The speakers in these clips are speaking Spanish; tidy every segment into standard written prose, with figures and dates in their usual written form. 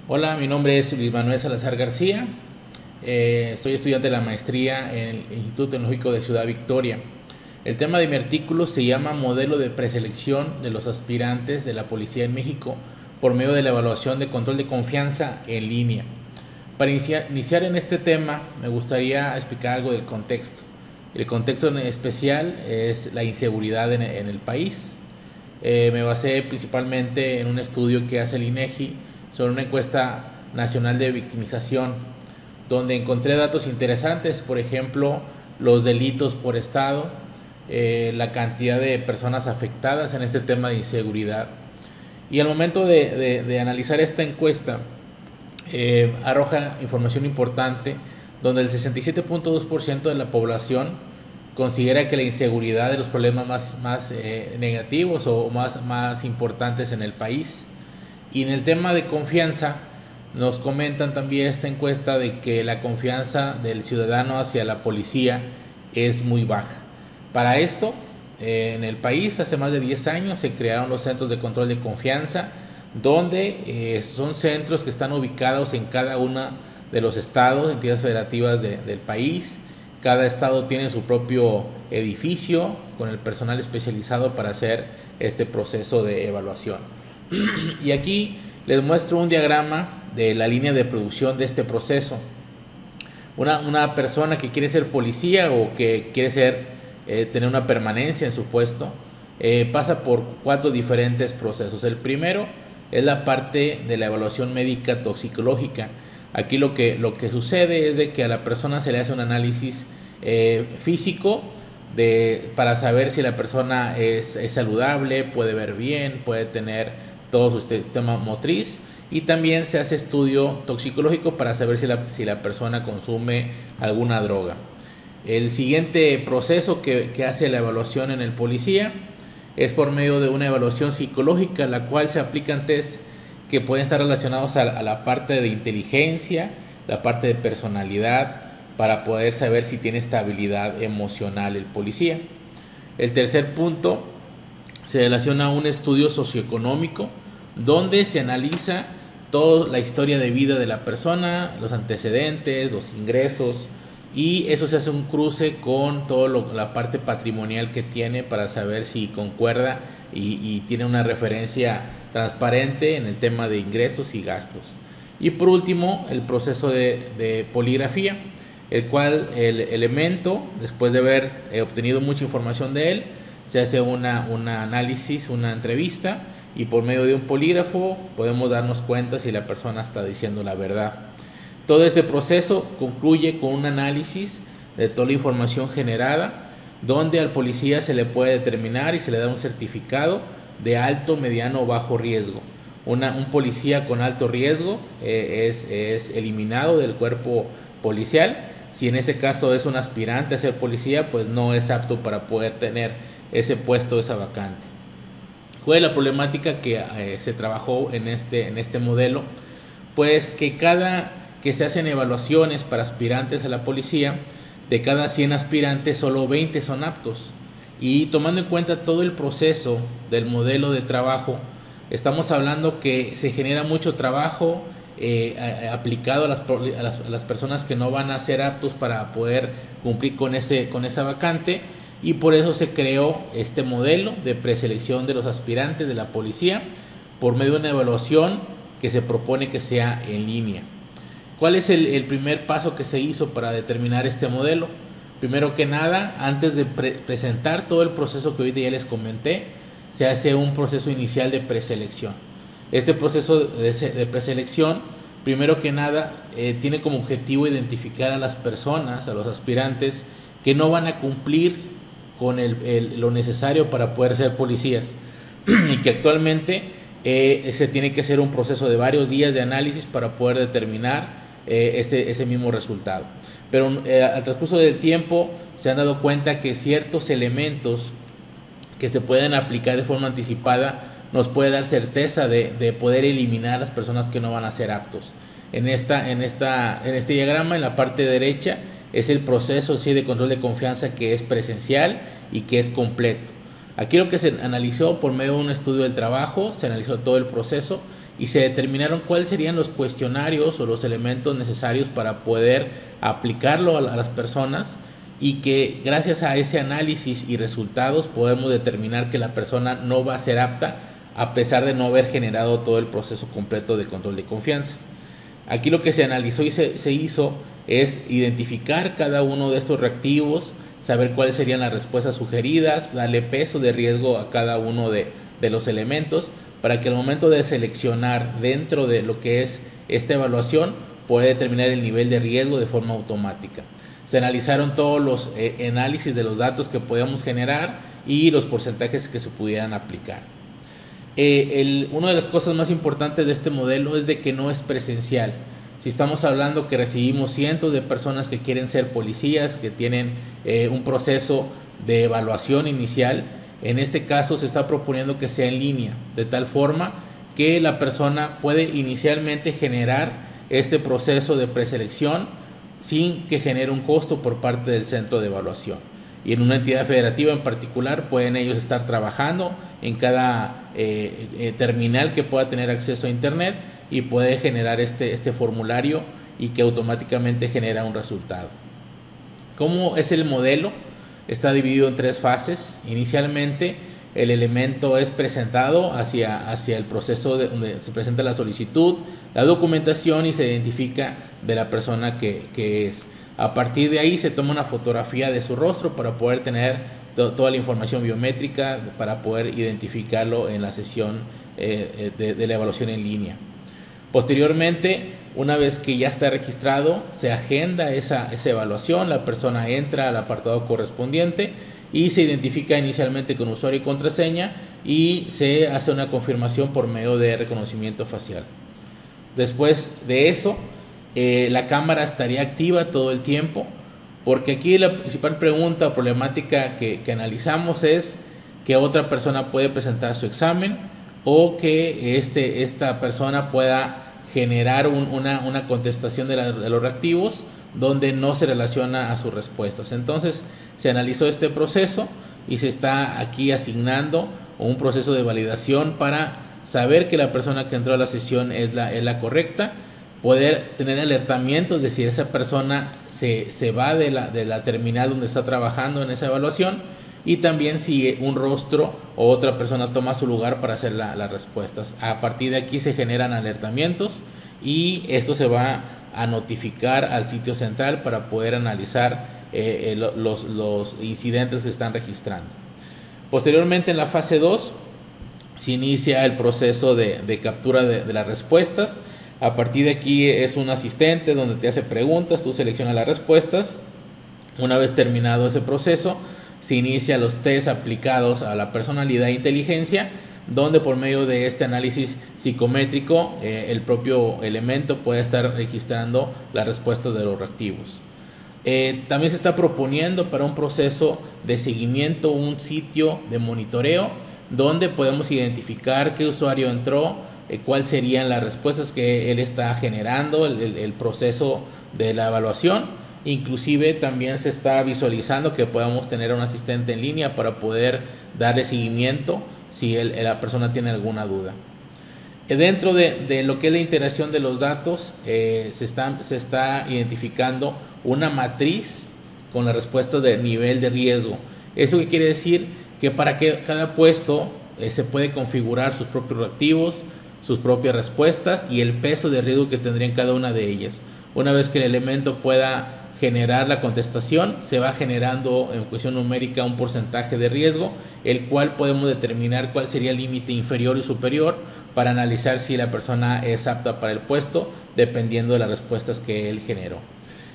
Hola, mi nombre es Luis Manuel Salazar García. Soy estudiante de la maestría en el Instituto Tecnológico de Ciudad Victoria. El tema de mi artículo se llama Modelo de preselección de los aspirantes de la Policía en México por medio de la evaluación de control de confianza en línea. Para iniciar en este tema, me gustaría explicar algo del contexto. El contexto en especial es la inseguridad en el país. Me basé principalmente en un estudio que hace el INEGI sobre una encuesta nacional de victimización, donde encontré datos interesantes, por ejemplo, los delitos por estado, la cantidad de personas afectadas en este tema de inseguridad. Y al momento de analizar esta encuesta, arroja información importante, donde el 67.2% de la población considera que la inseguridad es de los problemas más negativos o más importantes en el país. Y en el tema de confianza, nos comentan también esta encuesta de que la confianza del ciudadano hacia la policía es muy baja. Para esto, en el país hace más de 10 años se crearon los centros de control de confianza, donde son centros que están ubicados en cada uno de los estados, entidades federativas del país. Cada estado tiene su propio edificio con el personal especializado para hacer este proceso de evaluación. Y aquí les muestro un diagrama de la línea de producción de este proceso. Una persona que quiere ser policía o que quiere tener una permanencia en su puesto, pasa por 4 diferentes procesos. El primero es la parte de la evaluación médica toxicológica. Aquí lo que sucede es de que a la persona se le hace un análisis físico para saber si la persona es saludable, puede ver bien, puede tener todo su sistema motriz, y también se hace estudio toxicológico para saber si la persona consume alguna droga. El siguiente proceso que hace la evaluación en el policía es por medio de una evaluación psicológica, la cual se aplican test que pueden estar relacionados a la parte de inteligencia, la parte de personalidad, para poder saber si tiene estabilidad emocional el policía. El tercer punto se relaciona a un estudio socioeconómico, donde se analiza toda la historia de vida de la persona, los antecedentes, los ingresos, y eso se hace un cruce con toda la parte patrimonial que tiene para saber si concuerda y tiene una referencia transparente en el tema de ingresos y gastos. Y por último, el proceso de poligrafía, el cual el elemento, después de haber obtenido mucha información de él, se hace un análisis, una entrevista, y por medio de un polígrafo podemos darnos cuenta si la persona está diciendo la verdad. Todo este proceso concluye con un análisis de toda la información generada, donde al policía se le puede determinar y se le da un certificado de alto, mediano o bajo riesgo. Un policía con alto riesgo es eliminado del cuerpo policial. Si en ese caso es un aspirante a ser policía, pues no es apto para poder tener ese puesto, esa vacante. ¿Cuál es la problemática que se trabajó en este modelo? Pues que se hacen evaluaciones para aspirantes a la policía, de cada 100 aspirantes solo 20 son aptos. Y tomando en cuenta todo el proceso del modelo de trabajo, estamos hablando que se genera mucho trabajo aplicado a las personas que no van a ser aptos para poder cumplir con esa vacante, y por eso se creó este modelo de preselección de los aspirantes de la policía por medio de una evaluación que se propone que sea en línea. ¿Cuál es el primer paso que se hizo para determinar este modelo? Primero que nada, antes de presentar todo el proceso que ahorita ya les comenté, se hace un proceso inicial de preselección. Este proceso de preselección, primero que nada, tiene como objetivo identificar a las personas, a los aspirantes, que no van a cumplir con lo necesario para poder ser policías y que actualmente se tiene que hacer un proceso de varios días de análisis para poder determinar ese mismo resultado. Pero al transcurso del tiempo se han dado cuenta que ciertos elementos que se pueden aplicar de forma anticipada nos puede dar certeza de poder eliminar a las personas que no van a ser aptos. En este diagrama, en la parte derecha, es el proceso sí, de control de confianza, que es presencial y que es completo. Aquí lo que se analizó por medio de un estudio del trabajo, se analizó todo el proceso y se determinaron cuáles serían los cuestionarios o los elementos necesarios para poder aplicarlo a las personas, y que gracias a ese análisis y resultados podemos determinar que la persona no va a ser apta a pesar de no haber generado todo el proceso completo de control de confianza. Aquí lo que se analizó y se hizo es identificar cada uno de estos reactivos, saber cuáles serían las respuestas sugeridas, darle peso de riesgo a cada uno de los elementos, para que al momento de seleccionar dentro de lo que es esta evaluación pueda determinar el nivel de riesgo de forma automática. Se analizaron todos los análisis de los datos que podíamos generar y los porcentajes que se pudieran aplicar. Una de las cosas más importantes de este modelo es de que no es presencial. Si estamos hablando que recibimos cientos de personas que quieren ser policías, que tienen un proceso de evaluación inicial, en este caso se está proponiendo que sea en línea, de tal forma que la persona puede inicialmente generar este proceso de preselección sin que genere un costo por parte del centro de evaluación. Y en una entidad federativa en particular pueden ellos estar trabajando en cada terminal que pueda tener acceso a internet y puede generar este formulario y que automáticamente genera un resultado. ¿Cómo es el modelo? Está dividido en 3 fases. Inicialmente el elemento es presentado hacia el proceso donde se presenta la solicitud, la documentación y se identifica de la persona que es. A partir de ahí se toma una fotografía de su rostro para poder tener toda la información biométrica, para poder identificarlo en la sesión de la evaluación en línea. Posteriormente, una vez que ya está registrado, se agenda esa evaluación, la persona entra al apartado correspondiente y se identifica inicialmente con usuario y contraseña y se hace una confirmación por medio de reconocimiento facial. Después de eso, la cámara estaría activa todo el tiempo, porque aquí la principal pregunta o problemática que analizamos es que otra persona puede presentar su examen o que esta persona pueda generar una contestación de los reactivos donde no se relaciona a sus respuestas. Entonces se analizó este proceso y se está aquí asignando un proceso de validación para saber que la persona que entró a la sesión es la correcta, poder tener alertamientos de si esa persona se va de la terminal donde está trabajando en esa evaluación, y también si un rostro o otra persona toma su lugar para hacer las respuestas. A partir de aquí se generan alertamientos y esto se va a notificar al sitio central para poder analizar los incidentes que están registrando. Posteriormente, en la fase 2 se inicia el proceso de captura de las respuestas. A partir de aquí es un asistente donde te hace preguntas, tú seleccionas las respuestas. Una vez terminado ese proceso, se inicia los test aplicados a la personalidad e inteligencia, donde por medio de este análisis psicométrico el propio elemento puede estar registrando las respuestas de los reactivos. También se está proponiendo para un proceso de seguimiento un sitio de monitoreo donde podemos identificar qué usuario entró, cuáles serían las respuestas que él está generando, el proceso de la evaluación. Inclusive también se está visualizando que podamos tener un asistente en línea para poder darle seguimiento si la persona tiene alguna duda. Dentro de lo que es la integración de los datos, se está identificando una matriz con las respuestas de nivel de riesgo. ¿Eso qué quiere decir? Que para cada puesto se puede configurar sus propios reactivos, sus propias respuestas y el peso de riesgo que tendrían cada una de ellas. Una vez que el elemento pueda generar la contestación, se va generando en cuestión numérica un porcentaje de riesgo, el cual podemos determinar cuál sería el límite inferior y superior para analizar si la persona es apta para el puesto, dependiendo de las respuestas que él generó.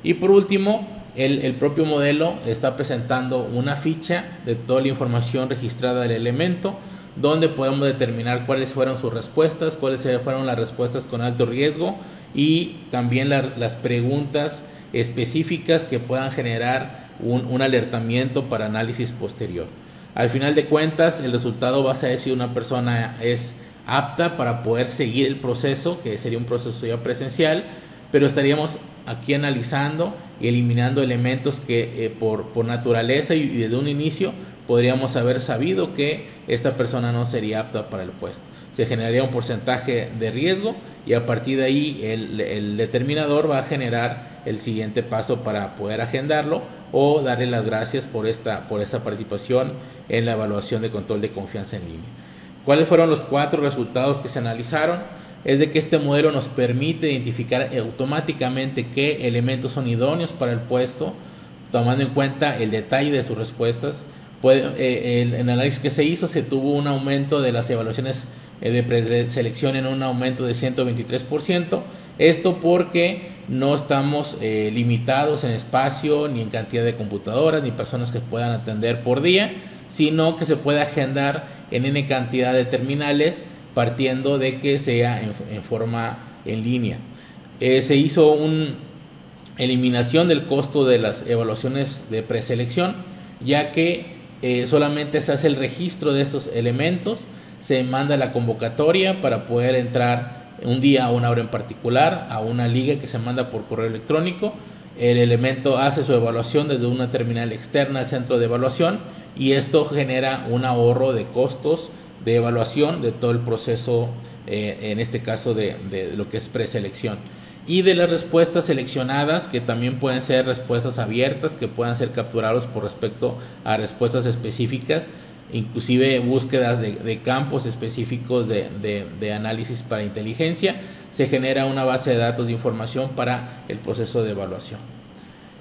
Y por último, el propio modelo está presentando una ficha de toda la información registrada del elemento, donde podemos determinar cuáles fueron sus respuestas, cuáles fueron las respuestas con alto riesgo y también las preguntas específicas que puedan generar un alertamiento para análisis posterior. Al final de cuentas, el resultado va a ser si una persona es apta para poder seguir el proceso, que sería un proceso ya presencial, pero estaríamos aquí analizando y eliminando elementos que por naturaleza y desde un inicio podríamos haber sabido que esta persona no sería apta para el puesto. Se generaría un porcentaje de riesgo y a partir de ahí el determinador va a generar el siguiente paso para poder agendarlo o darle las gracias por esta participación en la evaluación de control de confianza en línea. ¿Cuáles fueron los 4 resultados que se analizaron? Es de que este modelo nos permite identificar automáticamente qué elementos son idóneos para el puesto, tomando en cuenta el detalle de sus respuestas. El análisis que se hizo, se tuvo un aumento de las evaluaciones de preselección en un aumento de 123%. Esto porque no estamos limitados en espacio, ni en cantidad de computadoras, ni personas que puedan atender por día, sino que se puede agendar en N cantidad de terminales, partiendo de que sea en forma en línea. Se hizo una eliminación del costo de las evaluaciones de preselección, ya que solamente se hace el registro de estos elementos, se manda la convocatoria para poder entrar un día a una hora en particular a una liga que se manda por correo electrónico. El elemento hace su evaluación desde una terminal externa al centro de evaluación y esto genera un ahorro de costos de evaluación de todo el proceso, en este caso de lo que es preselección. Y de las respuestas seleccionadas, que también pueden ser respuestas abiertas, que puedan ser capturados por respecto a respuestas específicas, inclusive búsquedas de campos específicos de análisis para inteligencia, se genera una base de datos de información para el proceso de evaluación.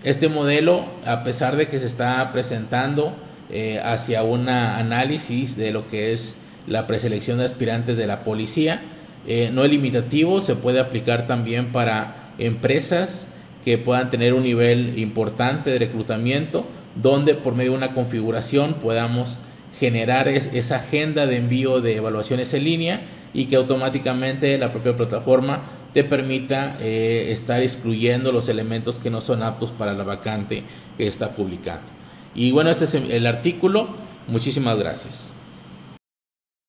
Este modelo, a pesar de que se está presentando hacia un análisis de lo que es la preselección de aspirantes de la policía, no es limitativo, se puede aplicar también para empresas que puedan tener un nivel importante de reclutamiento, donde por medio de una configuración podamos generar esa agenda de envío de evaluaciones en línea y que automáticamente la propia plataforma te permita estar excluyendo los elementos que no son aptos para la vacante que está publicando. Y bueno, este es el artículo. Muchísimas gracias.